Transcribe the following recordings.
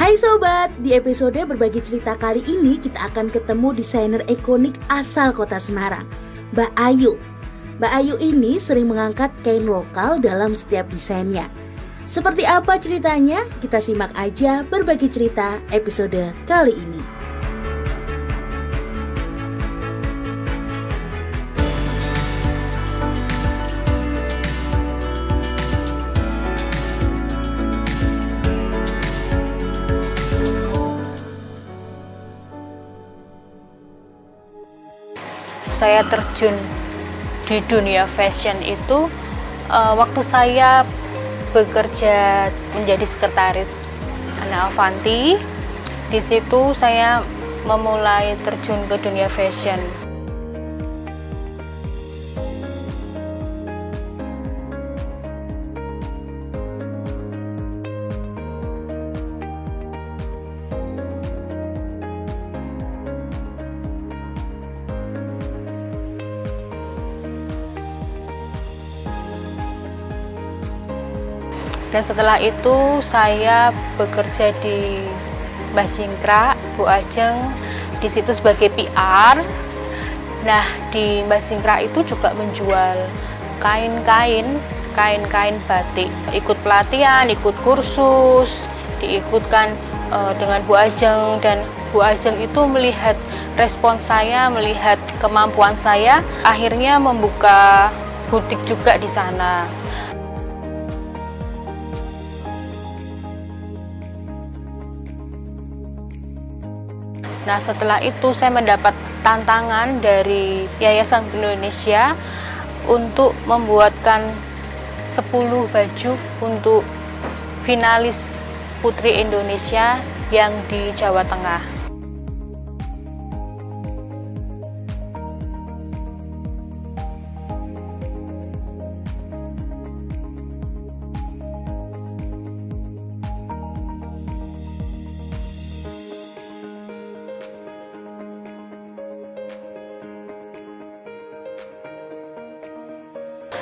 Hai sobat, di episode berbagi cerita kali ini kita akan ketemu desainer ikonik asal kota Semarang, Mbak Ayu. Mbak Ayu ini sering mengangkat kain lokal dalam setiap desainnya. Seperti apa ceritanya? Kita simak aja berbagi cerita episode kali ini. Saya terjun di dunia fashion itu waktu saya bekerja menjadi sekretaris Ana Avanti. Di situ saya memulai terjun ke dunia fashion. Dan setelah itu saya bekerja di Mbah Cingkrak, Bu Ajeng, di situ sebagai PR. Nah, di Mbah Cingkrak itu juga menjual kain-kain batik. Ikut pelatihan, ikut kursus, diikutkan dengan Bu Ajeng, dan Bu Ajeng itu melihat respon saya, melihat kemampuan saya, akhirnya membuka butik juga di sana. Nah, setelah itu saya mendapat tantangan dari Yayasan Indonesia untuk membuatkan 10 baju untuk finalis Putri Indonesia yang di Jawa Tengah.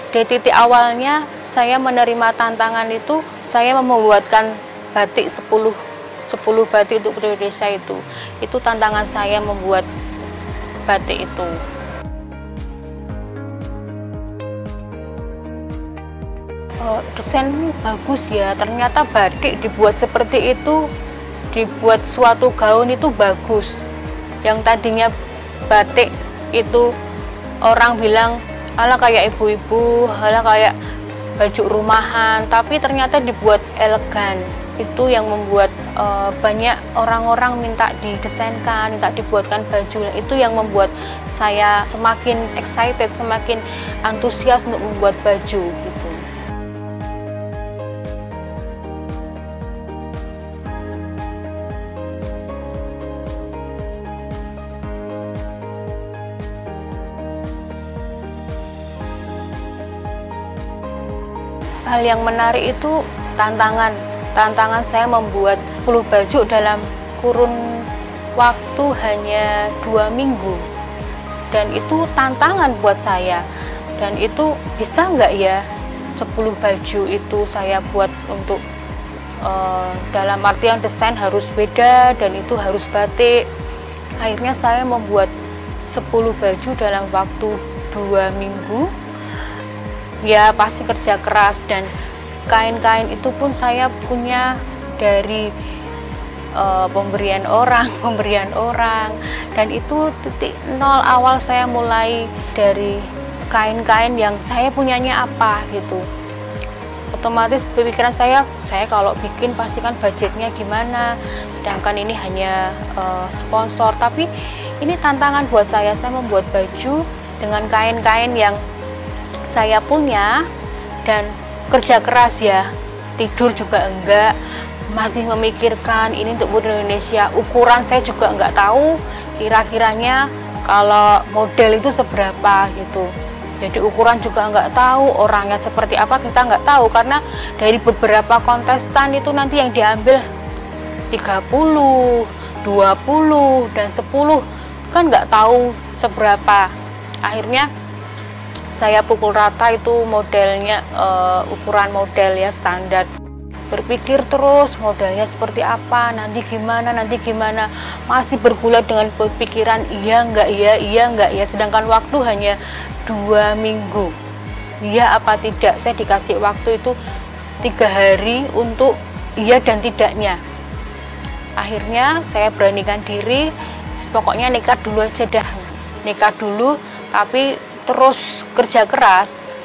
Di titik awalnya saya menerima tantangan itu, saya membuatkan batik 10 batik untuk Putri Indonesia itu. Itu tantangan saya membuat batik itu. Desain bagus ya, ternyata batik dibuat seperti itu, dibuat suatu gaun itu bagus. Yang tadinya batik itu orang bilang ala kayak ibu-ibu, ala kayak baju rumahan, tapi ternyata dibuat elegan. Itu yang membuat banyak orang-orang minta didesainkan, minta dibuatkan baju. Itu yang membuat saya semakin excited, semakin antusias untuk membuat baju gitu. Hal yang menarik itu tantangan saya membuat 10 baju dalam kurun waktu hanya 2 minggu, dan itu tantangan buat saya. Dan itu bisa nggak ya 10 baju itu saya buat untuk dalam artian desain harus beda dan itu harus batik. Akhirnya saya membuat 10 baju dalam waktu 2 minggu. Ya pasti kerja keras, dan kain-kain itu pun saya punya dari pemberian orang, dan itu titik nol awal saya mulai dari kain-kain yang saya punyanya apa gitu. Otomatis pemikiran saya kalau bikin pasti kan budgetnya gimana, sedangkan ini hanya sponsor. Tapi ini tantangan buat saya membuat baju dengan kain-kain yang saya punya, dan kerja keras ya, tidur juga enggak, masih memikirkan ini untuk Putri Indonesia. Ukuran saya juga enggak tahu kira-kiranya kalau model itu seberapa gitu. Jadi ukuran juga enggak tahu, orangnya seperti apa kita enggak tahu, karena dari beberapa kontestan itu nanti yang diambil 30, 20, dan 10 kan enggak tahu seberapa. Akhirnya saya pukul rata itu modelnya, ukuran model ya standar. berpikir terus modalnya seperti apa, nanti gimana, masih bergulat dengan pikiran iya enggak ya, sedangkan waktu hanya 2 minggu. Iya apa tidak, saya dikasih waktu itu 3 hari untuk iya dan tidaknya. Akhirnya saya beranikan diri, pokoknya nikah dulu aja dah, nikah dulu tapi terus kerja keras.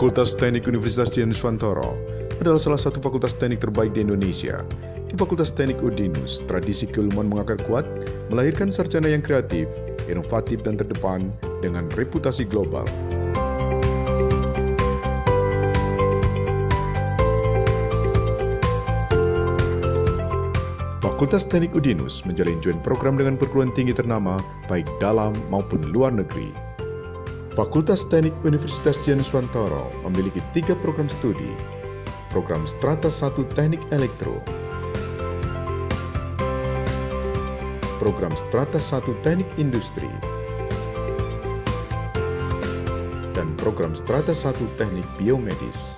Fakultas Teknik Universitas Dian Nuswantara adalah salah satu fakultas teknik terbaik di Indonesia. Di Fakultas Teknik UDINUS, tradisi keilmuan mengakar kuat, melahirkan sarjana yang kreatif, inovatif dan terdepan dengan reputasi global. Fakultas Teknik UDINUS menjalin joint program dengan perguruan tinggi ternama baik dalam maupun luar negeri. Fakultas Teknik Universitas Dian Nuswantara memiliki 3 program studi. Program Strata 1 Teknik Elektro, Program Strata 1 Teknik Industri, dan Program Strata 1 Teknik Biomedis.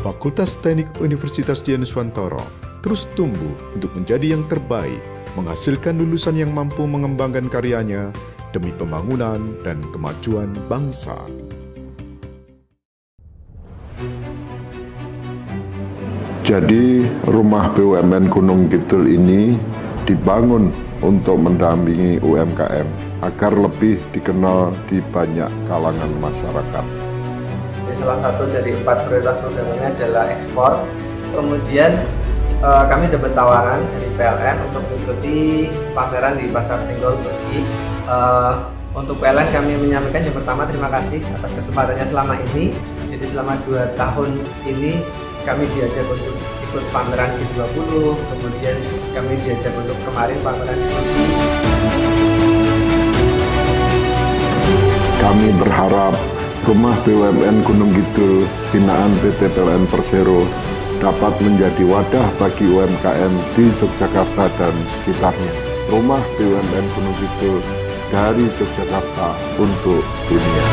Fakultas Teknik Universitas Dian Nuswantara terus tumbuh untuk menjadi yang terbaik, menghasilkan lulusan yang mampu mengembangkan karyanya demi pembangunan dan kemajuan bangsa. Jadi rumah BUMN Gunung Kidul ini dibangun untuk mendampingi UMKM agar lebih dikenal di banyak kalangan masyarakat. Salah satu dari 4 prioritas program ini adalah ekspor. Kemudian kami dapat tawaran dari PLN untuk mengikuti pameran di Pasar Senggol Turki. Untuk PLN kami menyampaikan yang pertama terima kasih atas kesempatannya selama ini. Jadi selama 2 tahun ini kami diajak untuk ikut pameran G20, kemudian kami diajak untuk kemarin pameran di Turki. Kami berharap rumah BUMN Gunung Kidul binaan PT PLN Persero dapat menjadi wadah bagi UMKM di Yogyakarta dan sekitarnya. Rumah BUMN Gunung Kidul dari Yogyakarta untuk dunia.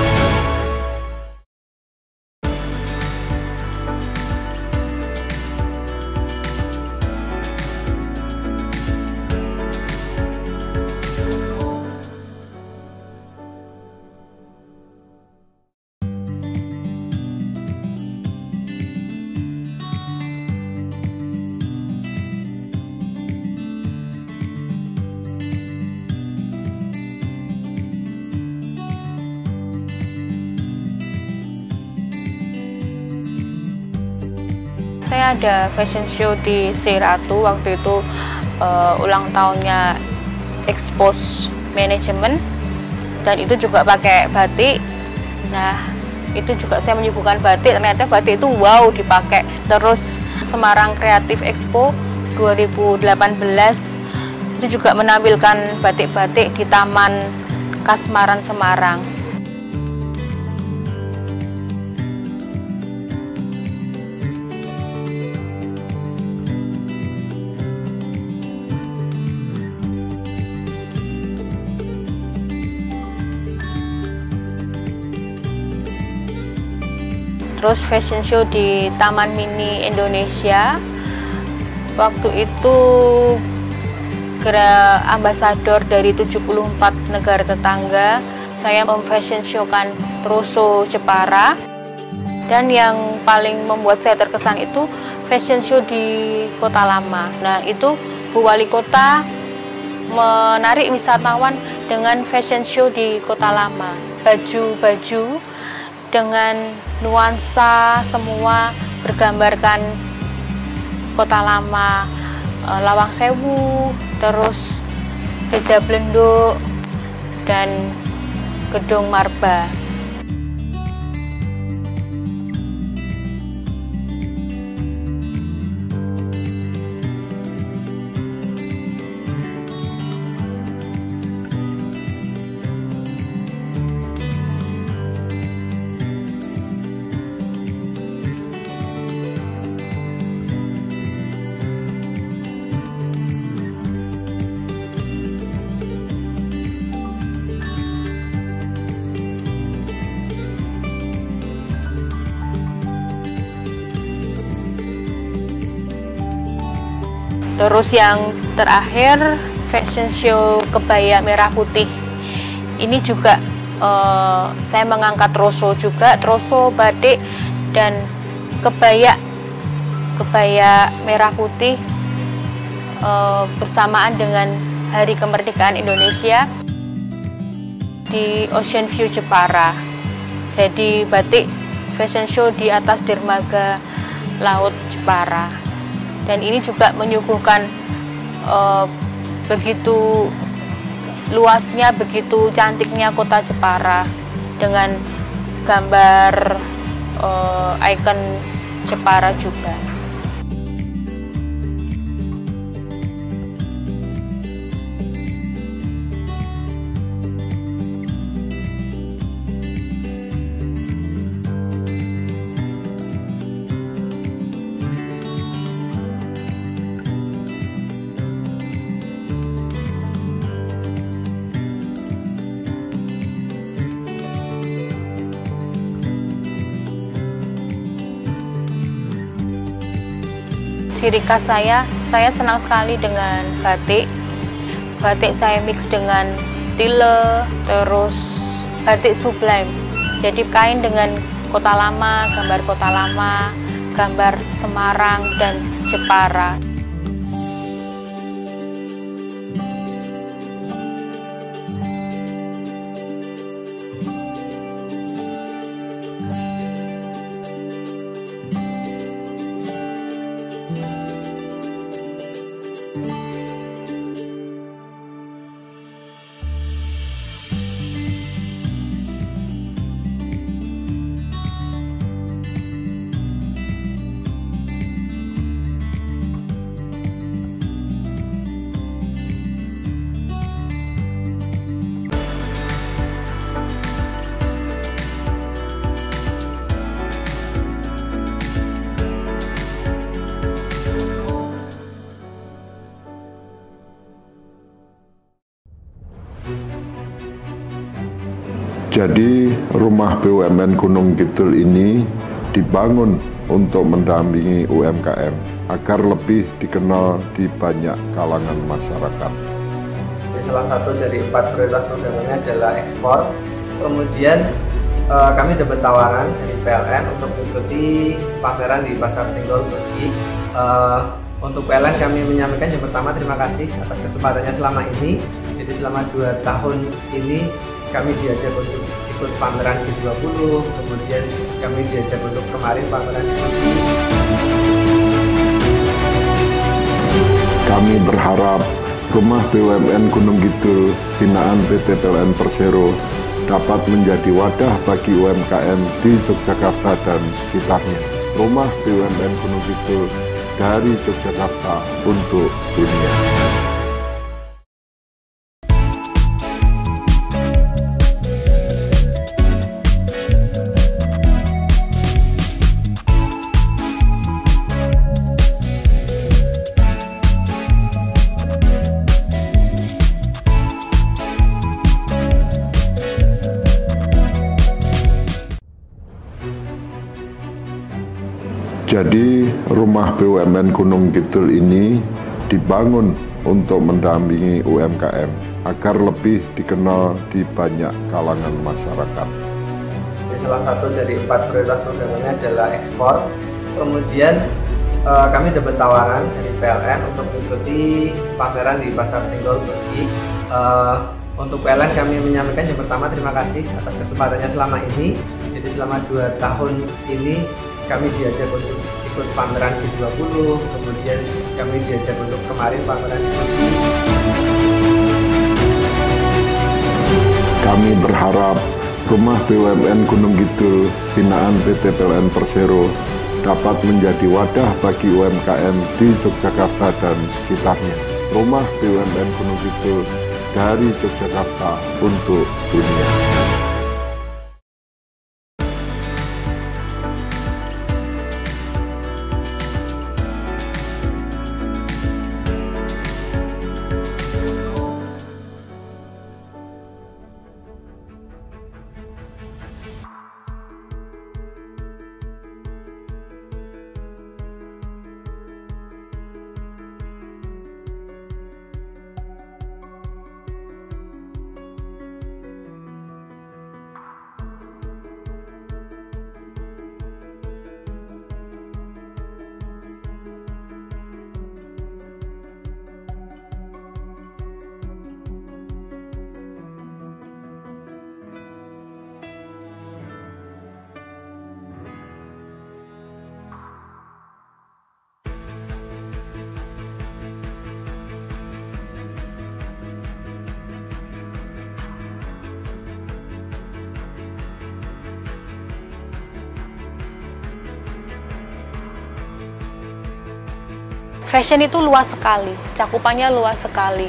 Saya ada fashion show di Seiratu waktu itu ulang tahunnya Expose Management, dan itu juga pakai batik. Nah itu juga saya menyuguhkan batik, ternyata batik itu wow dipakai. Terus Semarang Creative Expo 2018 itu juga menampilkan batik-batik di Taman Kasmaran Semarang. Terus fashion show di Taman Mini Indonesia. Waktu itu ambasador dari 74 negara tetangga. Saya memfashion show-kan Troso Jepara. Dan yang paling membuat saya terkesan itu fashion show di Kota Lama. Nah, itu Bu Wali Kota menarik wisatawan dengan fashion show di Kota Lama. Baju-baju dengan nuansa semua bergambarkan Kota Lama, Lawang Sewu, terus Gereja Blenduk, dan Gedung Marba. Terus yang terakhir fashion show kebaya merah putih. Ini juga saya mengangkat troso juga, troso, batik, dan kebaya merah putih bersamaan dengan Hari Kemerdekaan Indonesia di Ocean View Jepara. Jadi batik fashion show di atas dermaga Laut Jepara. Dan ini juga menyuguhkan begitu luasnya, begitu cantiknya kota Jepara dengan gambar ikon Jepara juga. Ciri khas saya senang sekali dengan batik. Batik saya mix dengan tile, terus batik sublime. Jadi kain dengan Kota Lama, gambar Kota Lama, gambar Semarang dan Jepara. Jadi rumah BUMN Gunung Kidul ini dibangun untuk mendampingi UMKM agar lebih dikenal di banyak kalangan masyarakat. Salah satu dari 4 prioritas programnya adalah ekspor. Kemudian kami dapat tawaran dari PLN untuk mengikuti pameran di Pasar Senggol Turki. Untuk PLN kami menyampaikan yang pertama terima kasih atas kesempatannya selama ini. Jadi selama 2 tahun ini kami diajak untuk ikut pameran G20, kemudian kami diajak untuk kemarin pameran di Turki. Kami berharap rumah BUMN Gunung Kidul binaan PT PLN Persero dapat menjadi wadah bagi UMKM di Yogyakarta dan sekitarnya. Rumah BUMN Gunung Kidul dari Yogyakarta untuk dunia. Jadi rumah BUMN Gunung Kidul ini dibangun untuk mendampingi UMKM agar lebih dikenal di banyak kalangan masyarakat. salah satu dari 4 prioritas programnya adalah ekspor. Kemudian kami dapat tawaran dari PLN untuk mengikuti pameran di Pasar Senggol Turki. Untuk PLN kami menyampaikan yang pertama terima kasih atas kesempatannya selama ini. Jadi selama 2 tahun ini kami diajak untuk ikut pameran G20, kemudian kami diajak untuk kemarin pameran di Turki. Kami berharap Rumah BUMN Gunung Kidul binaan PT PLN Persero dapat menjadi wadah bagi UMKM di Yogyakarta dan sekitarnya. Rumah BUMN Gunung Kidul dari Yogyakarta untuk dunia. Fashion itu luas sekali, cakupannya luas sekali.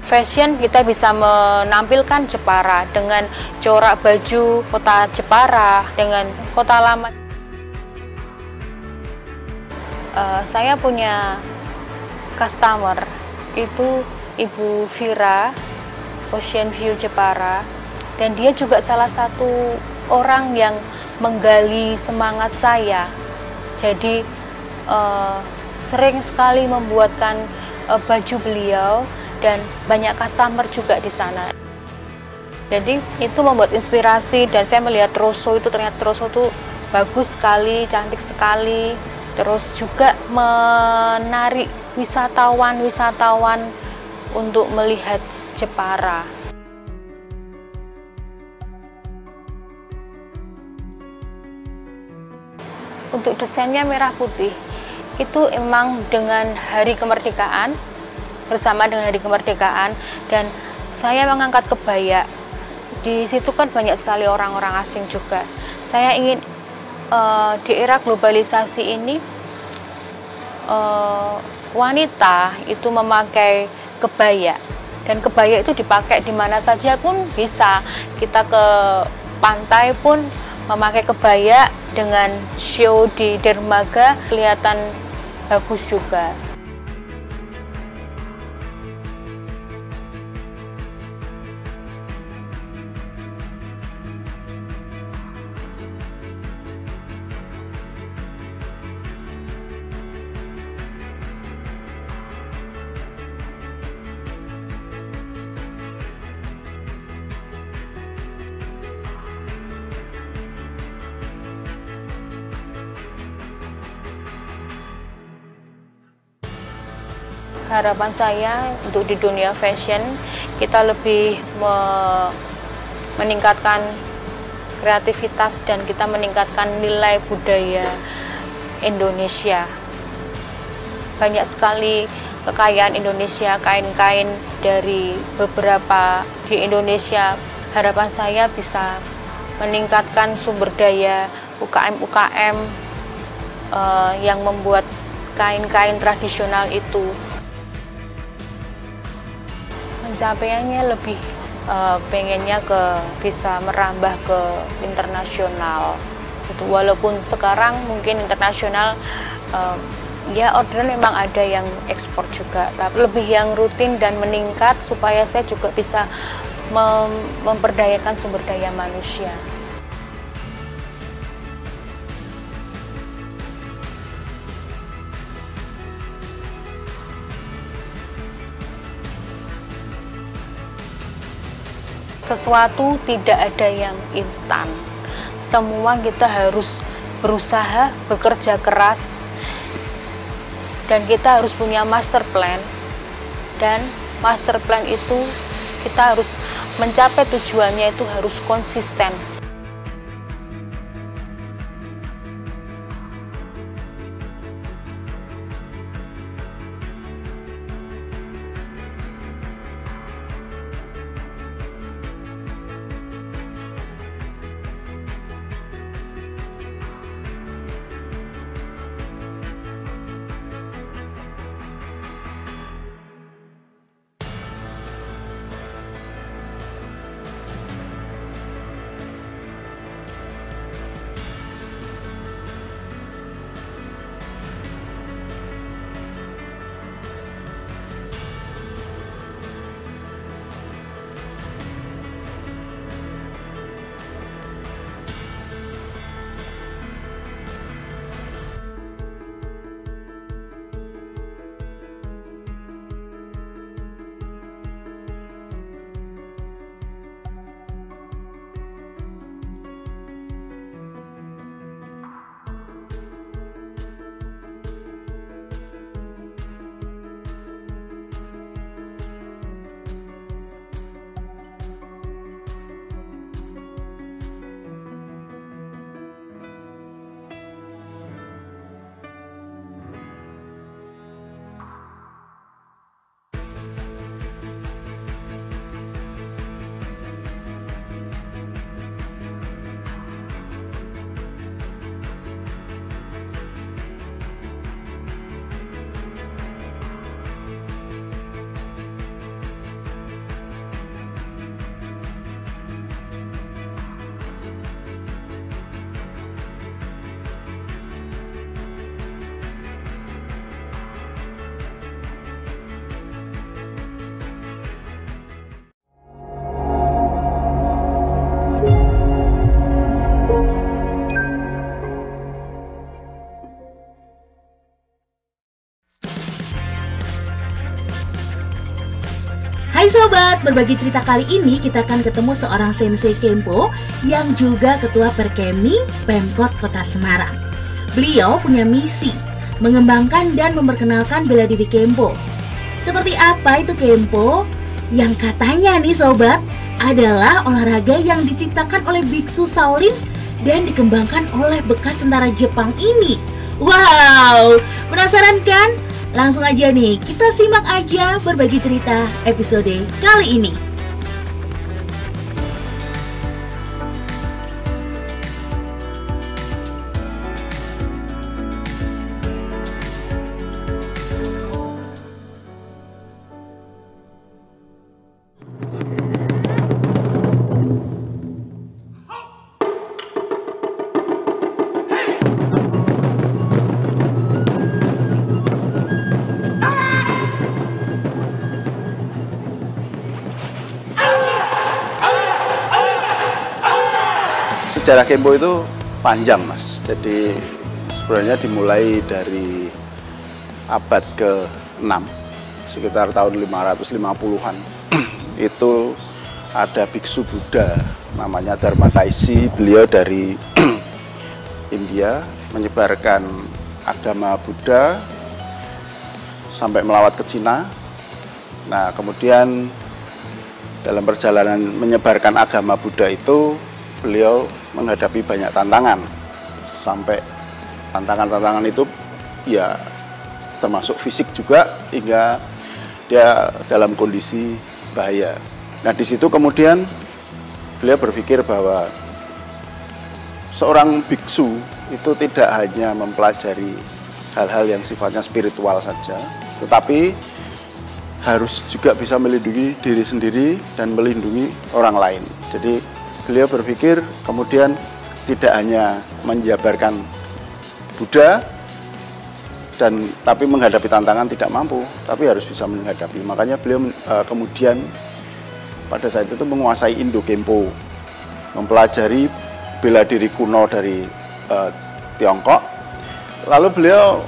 Fashion kita bisa menampilkan Jepara dengan corak baju kota Jepara, dengan kota lama. Saya punya customer, itu Ibu Vira, Ocean View Jepara. Dan dia juga salah satu orang yang menggali semangat saya. Jadi sering sekali membuatkan baju beliau dan banyak customer juga di sana. Jadi itu membuat inspirasi dan saya melihat Troso itu ternyata Troso itu bagus sekali, cantik sekali. Terus juga menarik wisatawan untuk melihat Jepara. Untuk desainnya merah putih, itu emang dengan hari kemerdekaan, bersama dengan hari kemerdekaan, dan saya mengangkat kebaya. Di situ kan banyak sekali orang-orang asing juga. Saya ingin di era globalisasi ini, wanita itu memakai kebaya, dan kebaya itu dipakai di mana saja pun bisa. Kita ke pantai pun memakai kebaya, dengan show di dermaga kelihatan bagus juga. Harapan saya untuk di dunia fashion, kita lebih meningkatkan kreativitas dan kita meningkatkan nilai budaya Indonesia. Banyak sekali kekayaan Indonesia, kain-kain dari beberapa di Indonesia. Harapan saya bisa meningkatkan sumber daya UKM-UKM yang membuat kain-kain tradisional itu. Pencapaiannya lebih pengennya bisa merambah ke internasional. Itu walaupun sekarang mungkin internasional ya orderan memang ada yang ekspor juga, tapi lebih yang rutin dan meningkat supaya saya juga bisa memperdayakan sumber daya manusia. sesuatu tidak ada yang instan. Semua kita harus berusaha, bekerja keras, dan kita harus punya master plan. Dan master plan itu kita harus mencapai tujuannya itu harus konsisten. Hai sobat, berbagi cerita kali ini kita akan ketemu seorang sensei Kempo yang juga ketua Perkemi Pemkot Kota Semarang. Beliau punya misi mengembangkan dan memperkenalkan bela diri Kempo. Seperti apa itu Kempo? Yang katanya nih sobat, adalah olahraga yang diciptakan oleh biksu Shaolin dan dikembangkan oleh bekas tentara Jepang ini. Wow, penasaran kan? Langsung aja nih, kita simak aja berbagi cerita episode kali ini. Sejarah Kempo itu panjang mas, jadi sebenarnya dimulai dari abad ke-6 sekitar tahun 550-an. Itu ada biksu Buddha namanya Dharma Kaisi, beliau dari India menyebarkan agama Buddha sampai melawat ke Cina. Nah kemudian dalam perjalanan menyebarkan agama Buddha itu beliau menghadapi banyak tantangan, sampai tantangan-tantangan itu ya termasuk fisik juga, hingga dia dalam kondisi bahaya. Nah di situ kemudian beliau berpikir bahwa seorang biksu itu tidak hanya mempelajari hal-hal yang sifatnya spiritual saja, tetapi harus juga bisa melindungi diri sendiri dan melindungi orang lain. Jadi beliau berpikir kemudian tidak hanya menjabarkan Buddha tapi menghadapi tantangan tidak mampu, tapi harus bisa menghadapi. Makanya beliau kemudian pada saat itu menguasai Indo Kempo, mempelajari bela diri kuno dari Tiongkok. Lalu beliau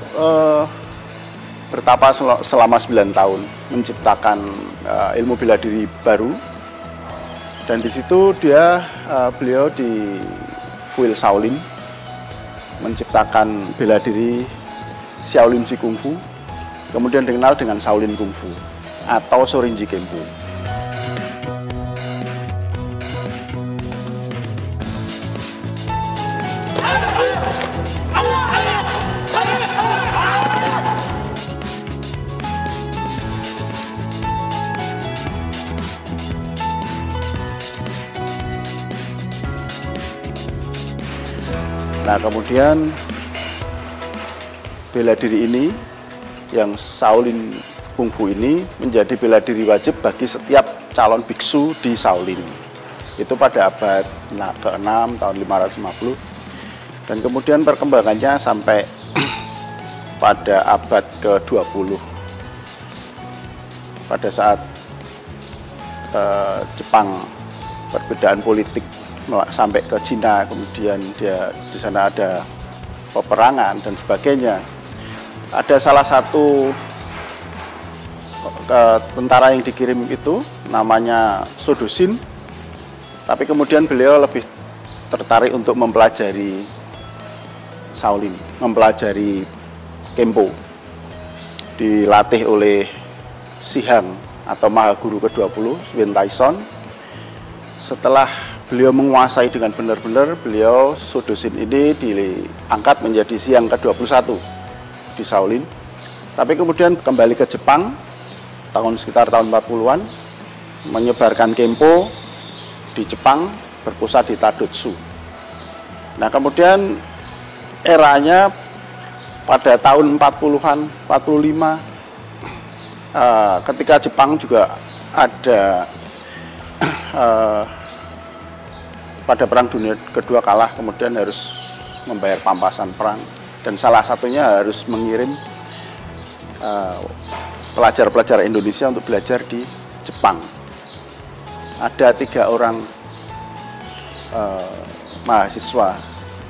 bertapa selama 9 tahun menciptakan ilmu bela diri baru Dan di situ beliau di kuil Shaolin menciptakan bela diri Shaolin Si Kung Fu, kemudian dikenal dengan Shaolin Kung Fu atau Shorinji Kempo. Nah, kemudian bela diri ini, yang Shaolin Kung Fu ini menjadi bela diri wajib bagi setiap calon biksu di Shaolin. Itu pada abad ke-6 tahun 550. Dan kemudian perkembangannya sampai pada abad ke-20. Pada saat Jepang perbedaan politik sampai ke Cina, kemudian di sana ada peperangan dan sebagainya. Ada salah satu tentara yang dikirim itu namanya Sodoshin, tapi kemudian beliau lebih tertarik untuk mempelajari Shaolin, mempelajari Kempo, dilatih oleh Shihang atau Mahaguru ke-20, Wen Taizong. Setelah beliau menguasai dengan benar-benar, beliau Sodoshin ini diangkat menjadi Shihang ke-21 di Shaolin. Tapi kemudian kembali ke Jepang sekitar tahun 40-an, menyebarkan Kempo di Jepang, berpusat di Tadotsu. Nah, kemudian eranya pada tahun 40-an, 45, ketika Jepang juga ada pada Perang Dunia Kedua kalah, kemudian harus membayar pampasan perang, dan salah satunya harus mengirim pelajar-pelajar Indonesia untuk belajar di Jepang. Ada 3 orang mahasiswa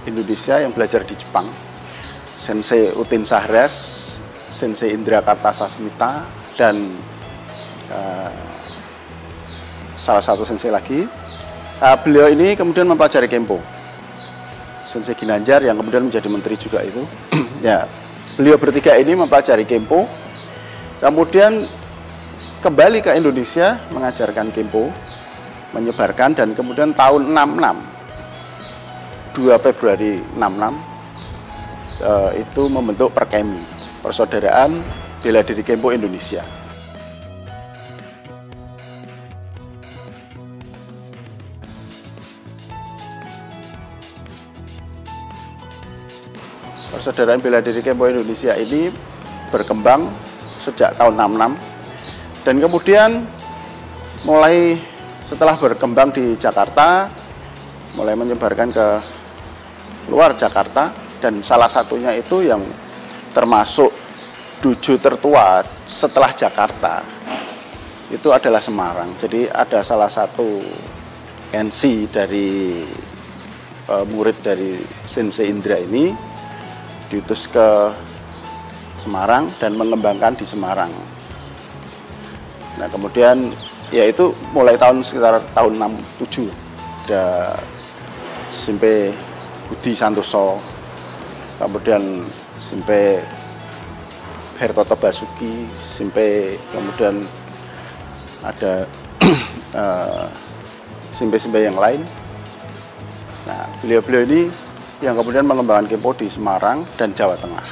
Indonesia yang belajar di Jepang, Sensei Utin Sahras, Sensei Indra Kartasasmita, dan salah satu sensei lagi. Beliau ini kemudian mempelajari Kempo. Sensei Ginanjar yang kemudian menjadi menteri juga itu. Ya, beliau bertiga ini mempelajari Kempo, kemudian kembali ke Indonesia mengajarkan Kempo, menyebarkan, dan kemudian tahun 2 Februari 66 itu membentuk Perkemi, Persaudaraan Bela Diri Kempo Indonesia. Persaudaraan Bela Diri Kempo Indonesia ini berkembang sejak tahun 66, dan kemudian mulai setelah berkembang di Jakarta, mulai menyebarkan ke luar Jakarta, dan salah satunya itu yang termasuk dojo tertua setelah Jakarta itu adalah Semarang. Jadi ada salah satu kenshi dari murid dari Sensei Indra ini diutus ke Semarang dan mengembangkan di Semarang. Nah, kemudian ya itu mulai sekitar tahun 67 ada Simpe Budi Santoso, kemudian Simpe Hertoto Basuki, kemudian ada Simpe-simpe yang lain. Nah, beliau-beliau ini yang kemudian mengembangkan Kempo di Semarang dan Jawa Tengah.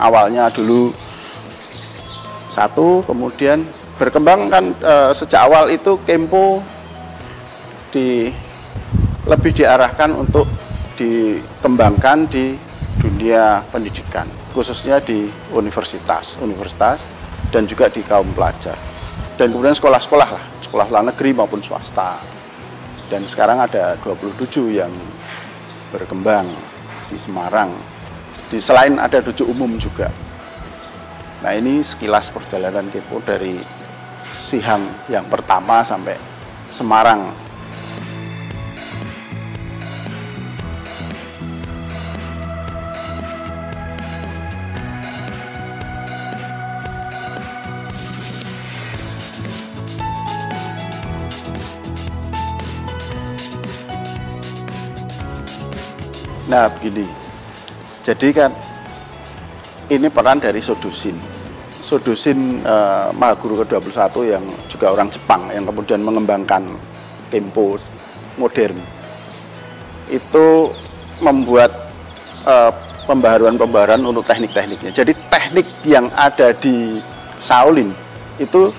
Awalnya dulu satu, kemudian berkembang kan sejak awal itu Kempo lebih diarahkan untuk dikembangkan di dunia pendidikan, khususnya di universitas dan juga di kaum pelajar, dan kemudian sekolah-sekolah lah, sekolah negeri maupun swasta. Dan sekarang ada 27 yang berkembang di Semarang, selain ada dojo umum juga. Nah, ini sekilas perjalanan Kempo dari Shihang yang pertama sampai Semarang. Nah begini, jadi kan ini peran dari Sodusin. Sodusin Mahaguru ke-21 yang juga orang Jepang yang kemudian mengembangkan Kempo modern. Itu membuat pembaharuan-pembaharuan untuk teknik-tekniknya. Jadi teknik yang ada di Shaolin itu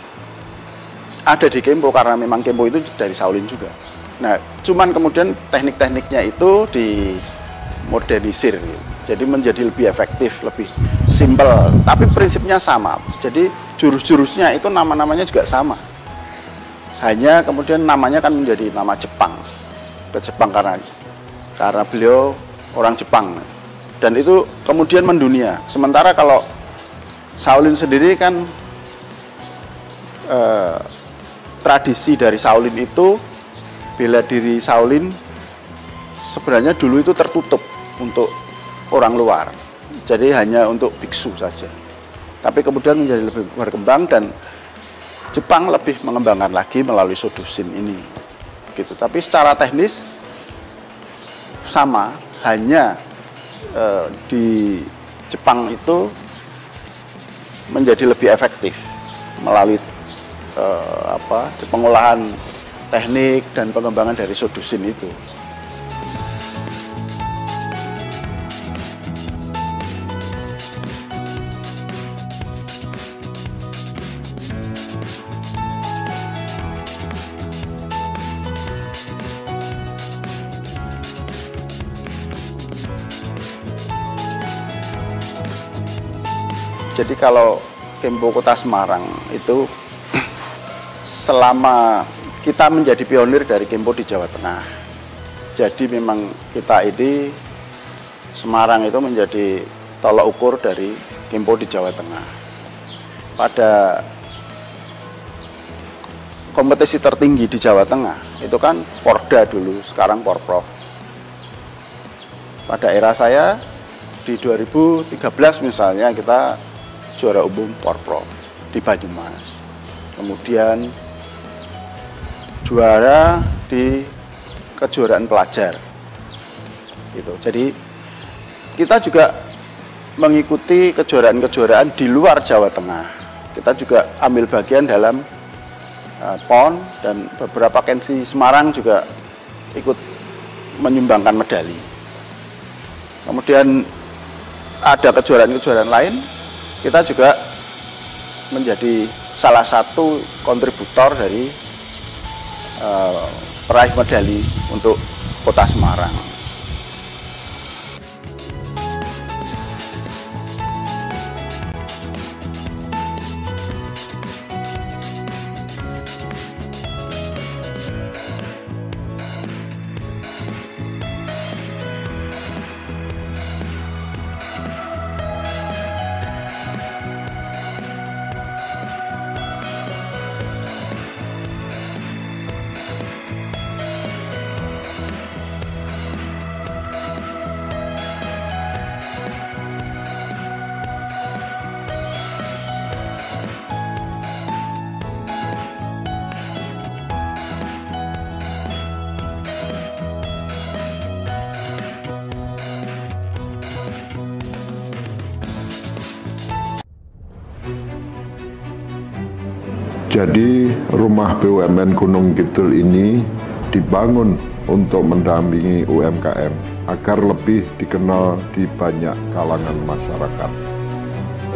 ada di Kempo karena memang Kempo itu dari Shaolin juga. Nah, cuman kemudian teknik-tekniknya itu dimodernisir gitu. Jadi menjadi lebih efektif, lebih simpel, tapi prinsipnya sama. Jadi jurus-jurusnya itu nama-namanya juga sama. Hanya kemudian namanya kan menjadi nama Jepang. Ke Jepang karena beliau orang Jepang. Dan itu kemudian mendunia. Sementara kalau Shaolin sendiri kan tradisi dari Shaolin itu, bela diri Shaolin sebenarnya dulu itu tertutup untuk orang luar, jadi hanya untuk biksu saja. Tapi kemudian menjadi lebih berkembang dan Jepang lebih mengembangkan lagi melalui Sodusin ini, gitu. Tapi secara teknis sama, hanya di Jepang itu menjadi lebih efektif melalui pengolahan teknik dan pengembangan dari Sodusin itu. Jadi kalau Kempo Kota Semarang itu selama kita menjadi pionir dari Kempo di Jawa Tengah. Jadi memang kita ini Semarang itu menjadi tolak ukur dari Kempo di Jawa Tengah. Pada kompetisi tertinggi di Jawa Tengah itu kan Porda dulu, sekarang Porprov. Pada era saya di 2013 misalnya kita juara umum Porprov di Banyumas. Kemudian juara di kejuaraan pelajar. Gitu. Jadi kita juga mengikuti kejuaraan-kejuaraan di luar Jawa Tengah. Kita juga ambil bagian dalam PON dan beberapa Kensi Semarang juga ikut menyumbangkan medali. Kemudian ada kejuaraan-kejuaraan lain, kita juga menjadi salah satu kontributor dari peraih medali untuk Kota Semarang. Jadi rumah BUMN Gunung Kidul ini dibangun untuk mendampingi UMKM agar lebih dikenal di banyak kalangan masyarakat.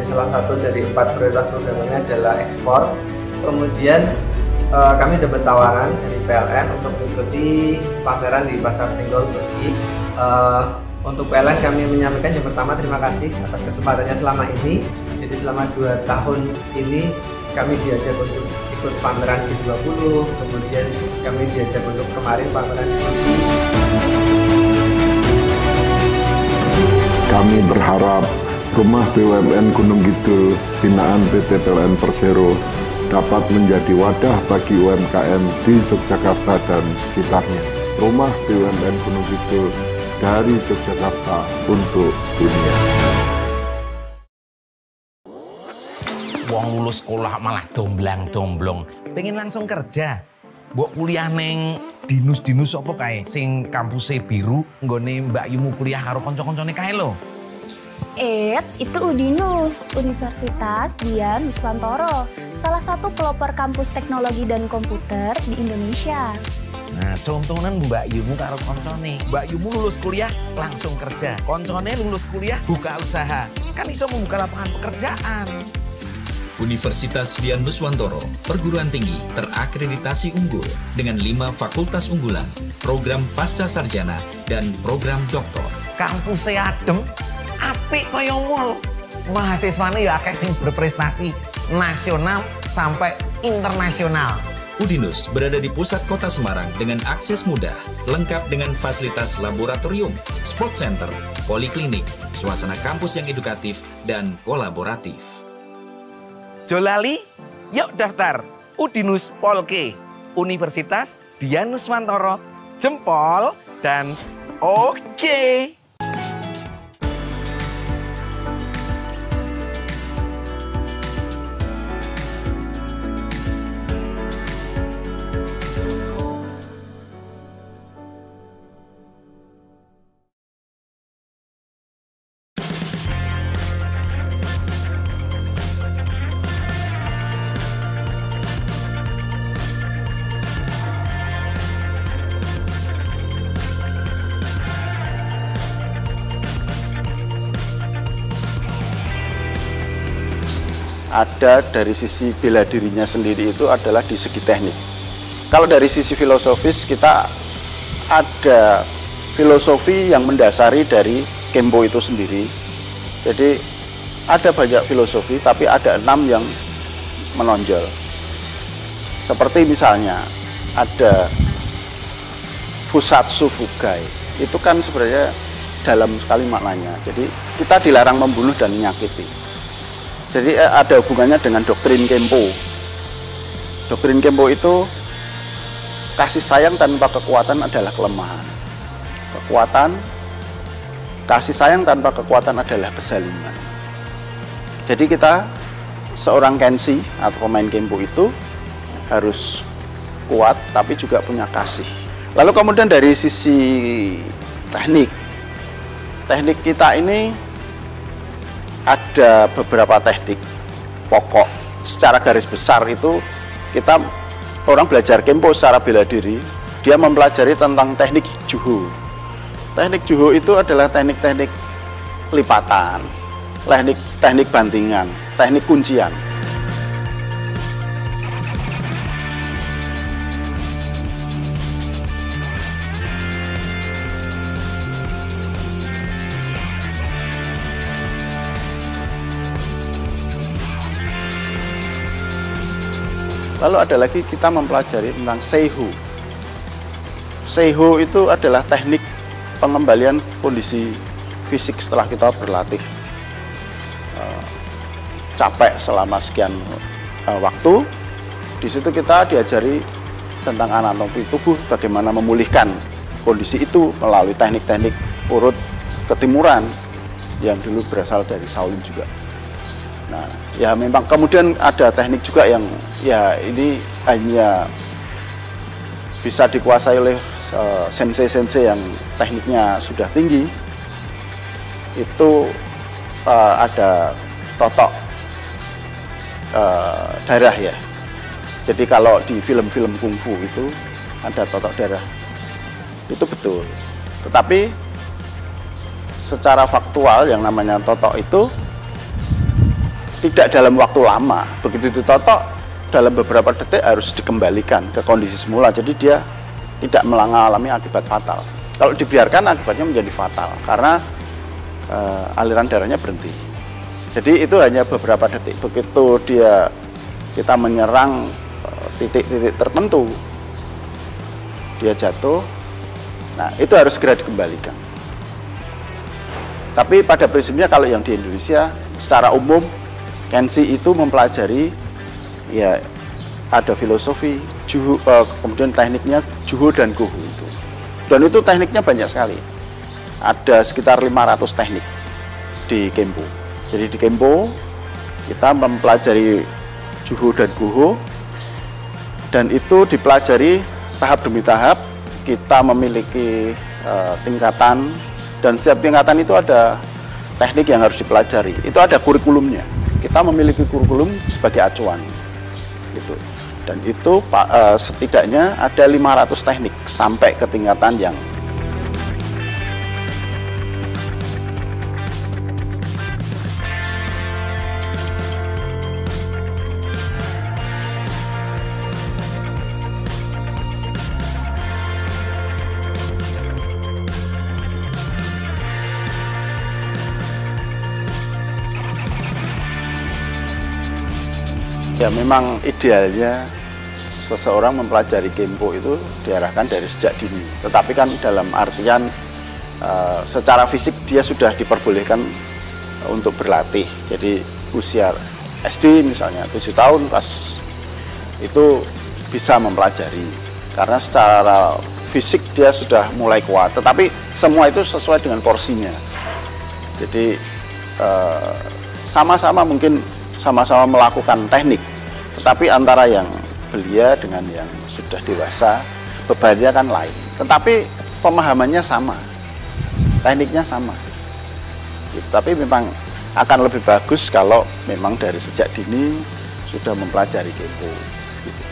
Salah satu dari 4 prioritas programnya adalah ekspor. Kemudian kami dapat tawaran dari PLN untuk mengikuti pameran di Pasar Senggol Turki. Untuk PLN kami menyampaikan yang pertama terima kasih atas kesempatannya selama ini. Jadi selama 2 tahun ini kami diajak untuk ikut pameran G20, kemudian kami diajak untuk kemarin pameran di Turki. Kami berharap rumah BUMN Gunung Kidul binaan PT PLN Persero dapat menjadi wadah bagi UMKM di Yogyakarta dan sekitarnya. Rumah BUMN Gunung Kidul dari Yogyakarta untuk dunia. Wong lulus sekolah malah domblang-domblong, pengen langsung kerja. Mbok kuliah neng Udinus apa kae sing kampuse biru nggone Mbak Yumu kuliah karo kanca-kancane kae lho. Itu Udinus, Universitas Dian Nuswantoro, salah satu pelopor kampus teknologi dan komputer di Indonesia. Nah, contohnya Mbak Yumu karo koncone. Mbak Yumu lulus kuliah langsung kerja. Koncone lulus kuliah buka usaha. Kan iso membuka lapangan pekerjaan. Universitas Dian Nuswantoro, perguruan tinggi terakreditasi unggul dengan 5 fakultas unggulan, program pasca sarjana, dan program doktor. Kampusnya adem, apik kaya mall. Mahasiswane ya akeh sing berprestasi nasional sampai internasional. Udinus berada di pusat kota Semarang dengan akses mudah, lengkap dengan fasilitas laboratorium, sport center, poliklinik, suasana kampus yang edukatif dan kolaboratif. Jolali, yuk daftar Udinus Polke, Universitas Dian Nuswantoro, jempol dan oke. Ada dari sisi bela dirinya sendiri itu adalah di segi teknik. Kalau dari sisi filosofis, kita ada filosofi yang mendasari dari Kempo itu sendiri. Jadi ada banyak filosofi, tapi ada 6 yang menonjol. Seperti misalnya ada Fusatsu Fugai. Itu kan sebenarnya dalam sekali maknanya. Jadi kita dilarang membunuh dan menyakiti. Jadi ada hubungannya dengan doktrin Kempo. Doktrin Kempo itu kasih sayang tanpa kekuatan adalah kelemahan. Kasih sayang tanpa kekuatan adalah kezaliman. Jadi kita seorang Kenshi atau pemain Kempo itu harus kuat tapi juga punya kasih. Lalu kemudian dari sisi teknik kita ini ada beberapa teknik pokok. Secara garis besar itu kita orang belajar Kempo secara bela diri, dia mempelajari tentang teknik Juho. Teknik Juho itu adalah teknik-teknik lipatan, teknik bantingan, teknik kuncian. Lalu ada lagi kita mempelajari tentang Seiho. Seiho itu adalah teknik pengembalian kondisi fisik setelah kita berlatih capek selama sekian waktu. Di situ kita diajari tentang anatomi tubuh, bagaimana memulihkan kondisi itu melalui teknik-teknik urut ketimuran yang dulu berasal dari Shaolin juga. Nah, ya memang kemudian ada teknik juga yang ya ini hanya bisa dikuasai oleh sensei-sensei yang tekniknya sudah tinggi. Itu ada totok darah ya. Jadi kalau di film-film kungfu itu ada totok darah. Itu betul. Tetapi secara faktual yang namanya totok itu tidak dalam waktu lama. Begitu ditotok, dalam beberapa detik harus dikembalikan ke kondisi semula. Jadi dia tidak mengalami akibat fatal. Kalau dibiarkan akibatnya menjadi fatal karena aliran darahnya berhenti. Jadi itu hanya beberapa detik. Begitu kita menyerang titik-titik tertentu, dia jatuh. Nah, itu harus segera dikembalikan. Tapi pada prinsipnya kalau yang di Indonesia secara umum Kenshi itu mempelajari ya ada filosofi Juho, kemudian tekniknya Juho dan Goho itu. Dan itu tekniknya banyak sekali. Ada sekitar 500 teknik di Kempo. Jadi di Kempo kita mempelajari Juho dan Goho dan itu dipelajari tahap demi tahap kita memiliki tingkatan, dan setiap tingkatan itu ada teknik yang harus dipelajari. Itu ada kurikulumnya. Kita memiliki kurikulum sebagai acuan. Gitu. Dan itu setidaknya ada 500 teknik sampai ke tingkatan yang ya memang idealnya seseorang mempelajari Kempo itu diarahkan dari sejak dini. Tetapi kan dalam artian secara fisik dia sudah diperbolehkan untuk berlatih. Jadi usia SD misalnya 7 tahun pas itu bisa mempelajari. Karena secara fisik dia sudah mulai kuat. Tetapi semua itu sesuai dengan porsinya. Jadi sama-sama mungkin sama-sama melakukan teknik, tetapi antara yang belia dengan yang sudah dewasa bebannya kan lain, tetapi pemahamannya sama, tekniknya sama gitu. Tapi memang akan lebih bagus kalau memang dari sejak dini sudah mempelajari Kempo gitu.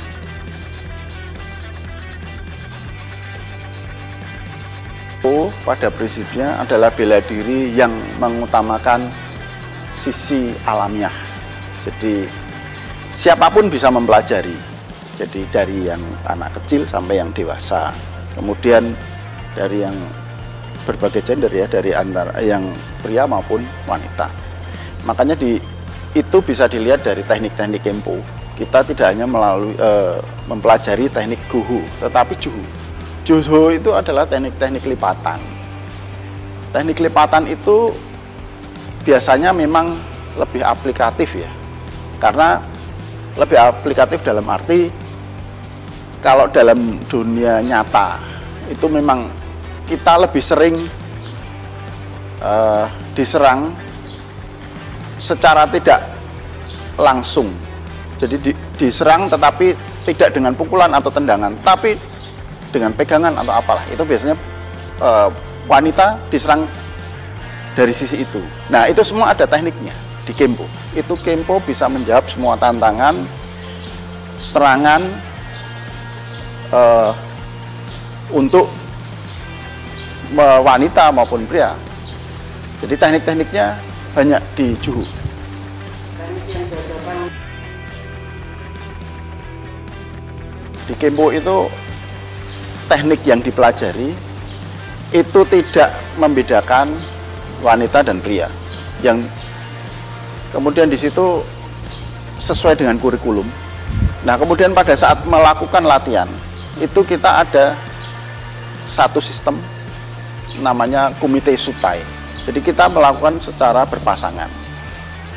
Pada prinsipnya adalah bela diri yang mengutamakan sisi alamiah. Jadi siapapun bisa mempelajari. Jadi dari yang anak kecil sampai yang dewasa. Kemudian dari yang berbagai gender ya, dari antara yang pria maupun wanita. Makanya itu bisa dilihat dari teknik-teknik Kempo. Kita tidak hanya mempelajari teknik Goho, tetapi Juho. Juho itu adalah teknik-teknik lipatan. Teknik lipatan itu biasanya memang lebih aplikatif ya. Karena lebih aplikatif dalam arti kalau dalam dunia nyata itu memang kita lebih sering diserang secara tidak langsung. Jadi diserang tetapi tidak dengan pukulan atau tendangan, tapi dengan pegangan atau apalah. Itu biasanya wanita diserang dari sisi itu. Nah, itu semua ada tekniknya di Kempo. Itu Kempo bisa menjawab semua tantangan serangan untuk wanita maupun pria. Jadi teknik-tekniknya banyak di Juho. Di Kempo itu teknik yang dipelajari itu tidak membedakan wanita dan pria. Yang kemudian di situ sesuai dengan kurikulum. Nah, kemudian pada saat melakukan latihan itu kita ada satu sistem namanya Kumite Sutai. Jadi kita melakukan secara berpasangan.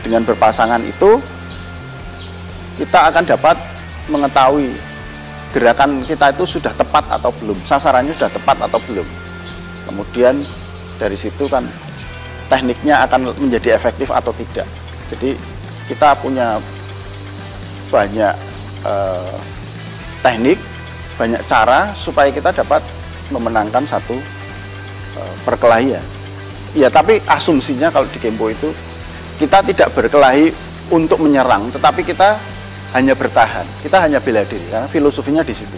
Dengan berpasangan itu kita akan dapat mengetahui gerakan kita itu sudah tepat atau belum, sasarannya sudah tepat atau belum. Kemudian dari situ kan tekniknya akan menjadi efektif atau tidak. Jadi kita punya banyak teknik, banyak cara supaya kita dapat memenangkan satu perkelahian. Ya, tapi asumsinya kalau di Kempo itu kita tidak berkelahi untuk menyerang, tetapi kita hanya bertahan, kita hanya bela diri, karena filosofinya di situ.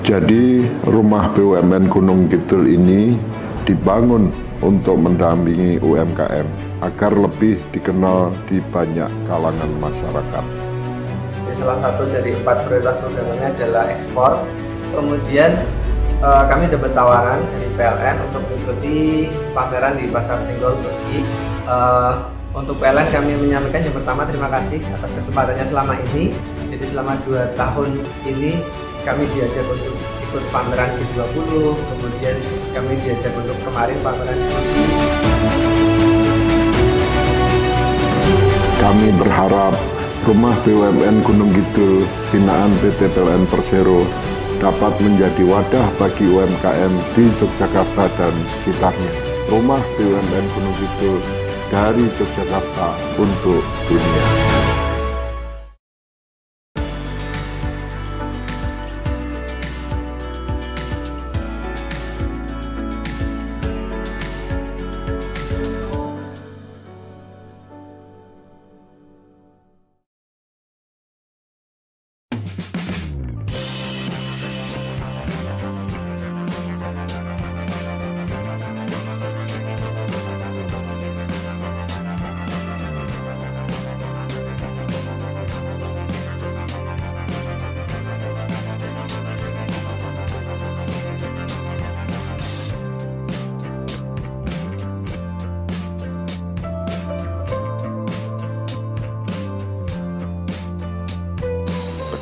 Jadi rumah BUMN Gunung Kidul ini dibangun untuk mendampingi UMKM agar lebih dikenal di banyak kalangan masyarakat. Salah satu dari 4 prioritas programnya adalah ekspor. Kemudian kami dapat tawaran dari PLN untuk mengikuti pameran di Pasar Senggol Turki. Untuk PLN kami menyampaikan yang pertama terima kasih atas kesempatannya selama ini. Jadi selama 2 tahun ini kami diajak untuk ikut pameran G20, kemudian kami diajak untuk kemarin pameran di Turki. Kami berharap rumah BUMN Gunung Kidul binaan PT PLN Persero dapat menjadi wadah bagi UMKM di Yogyakarta dan sekitarnya. Rumah BUMN Gunung Kidul dari Yogyakarta untuk dunia.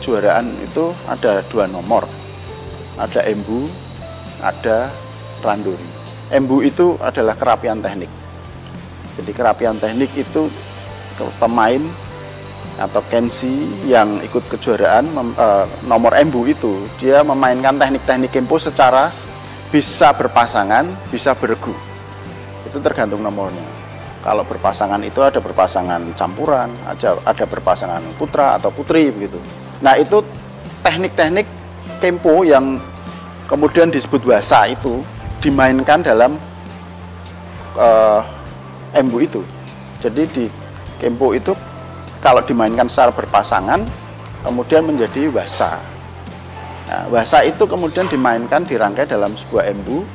Kejuaraan itu ada 2 nomor, ada embu, ada randori. Embu itu adalah kerapian teknik. Jadi kerapian teknik itu pemain atau kensi yang ikut kejuaraan nomor embu itu dia memainkan teknik-teknik kempo secara bisa berpasangan, bisa beregu. Itu tergantung nomornya. Kalau berpasangan itu ada berpasangan campuran, ada berpasangan putra atau putri begitu. Nah itu teknik-teknik kempo yang kemudian disebut wasa itu dimainkan dalam embu itu. Jadi di kempo itu kalau dimainkan secara berpasangan kemudian menjadi wasa. Nah, wasa itu kemudian dimainkan dirangkai dalam sebuah embu.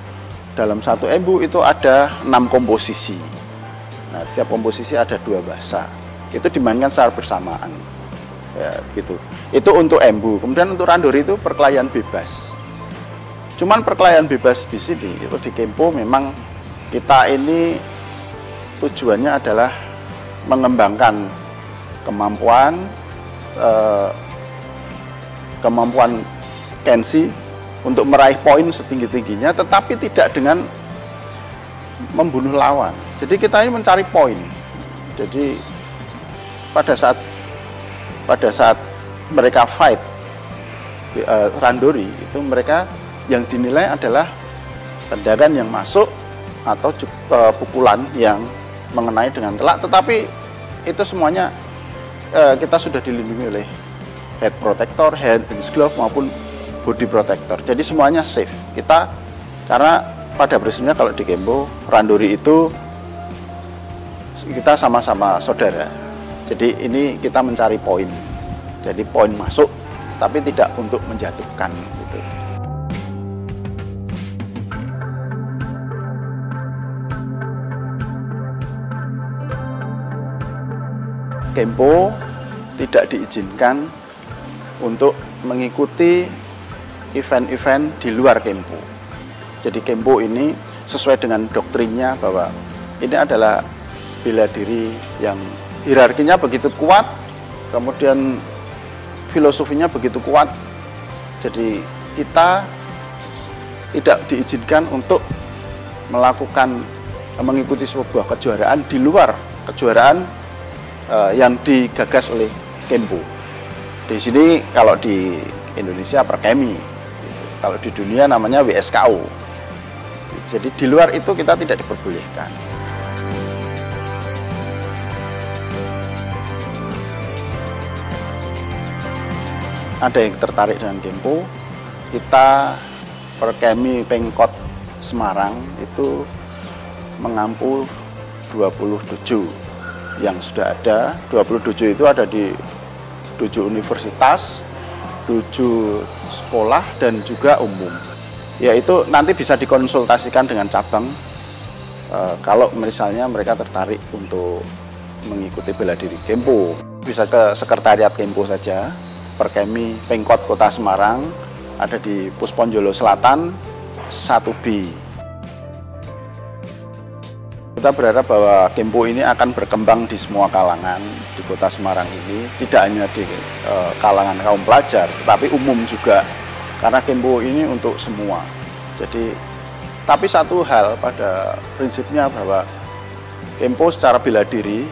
Dalam satu embu itu ada 6 komposisi. Nah, setiap komposisi ada 2 wasa. Itu dimainkan secara bersamaan. Ya, gitu. Itu untuk embu. Kemudian untuk randori itu perkelahian bebas. Cuman perkelahian bebas di sini itu di kempo memang kita ini tujuannya adalah mengembangkan kemampuan kensi untuk meraih poin setinggi-tingginya, tetapi tidak dengan membunuh lawan. Jadi kita ini mencari poin. Jadi pada saat mereka fight randori itu mereka yang dinilai adalah tendangan yang masuk atau pukulan yang mengenai dengan telak, tetapi itu semuanya kita sudah dilindungi oleh head protector, hand and glove maupun body protector. Jadi semuanya safe. Karena pada prinsipnya kalau di kempo randori itu kita sama-sama saudara. Jadi ini kita mencari poin. Jadi poin masuk, tapi tidak untuk menjatuhkan gitu. Kempo tidak diizinkan untuk mengikuti event-event di luar kempo. Jadi kempo ini sesuai dengan doktrinnya bahwa ini adalah bela diri yang hierarkinya begitu kuat, kemudian filosofinya begitu kuat. Jadi kita tidak diizinkan untuk mengikuti sebuah kejuaraan di luar kejuaraan yang digagas oleh kempo. Di sini kalau di Indonesia Perkemi, kalau di dunia namanya WSKO. Jadi di luar itu kita tidak diperbolehkan. Ada yang tertarik dengan kempo, kita Perkemi Pengkot Semarang itu mengampu 27 yang sudah ada. 27 itu ada di 7 universitas tujuh sekolah dan juga umum. Yaitu nanti bisa dikonsultasikan dengan cabang kalau misalnya mereka tertarik untuk mengikuti bela diri Kempo. Bisa ke sekretariat Kempo saja, Perkemi Pemkot Kota Semarang, ada di Pusponjolo Selatan 1B. Kita berharap bahwa Kempo ini akan berkembang di semua kalangan di Kota Semarang ini, tidak hanya di kalangan kaum pelajar, tetapi umum juga, karena Kempo ini untuk semua. Jadi, tapi satu hal pada prinsipnya bahwa Kempo secara bela diri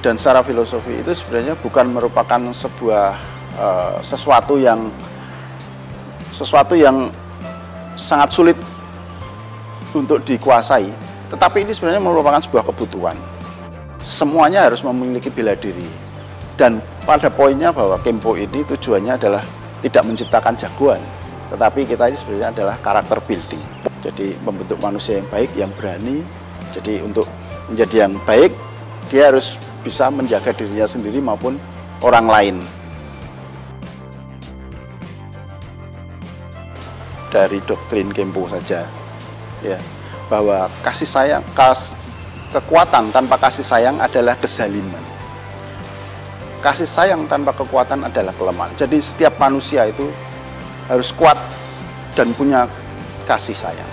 dan secara filosofi itu sebenarnya bukan merupakan sebuah sesuatu yang sangat sulit untuk dikuasai, tetapi ini sebenarnya merupakan sebuah kebutuhan. Semuanya harus memiliki bela diri, dan pada poinnya bahwa Kempo ini tujuannya adalah tidak menciptakan jagoan, tetapi kita ini sebenarnya adalah karakter building. Jadi membentuk manusia yang baik, yang berani. Jadi untuk menjadi yang baik, dia harus bisa menjaga dirinya sendiri maupun orang lain. Dari doktrin Kempo saja, ya, bahwa kasih sayang, kekuatan tanpa kasih sayang adalah kezaliman. Kasih sayang tanpa kekuatan adalah kelemahan. Jadi setiap manusia itu harus kuat dan punya kasih sayang.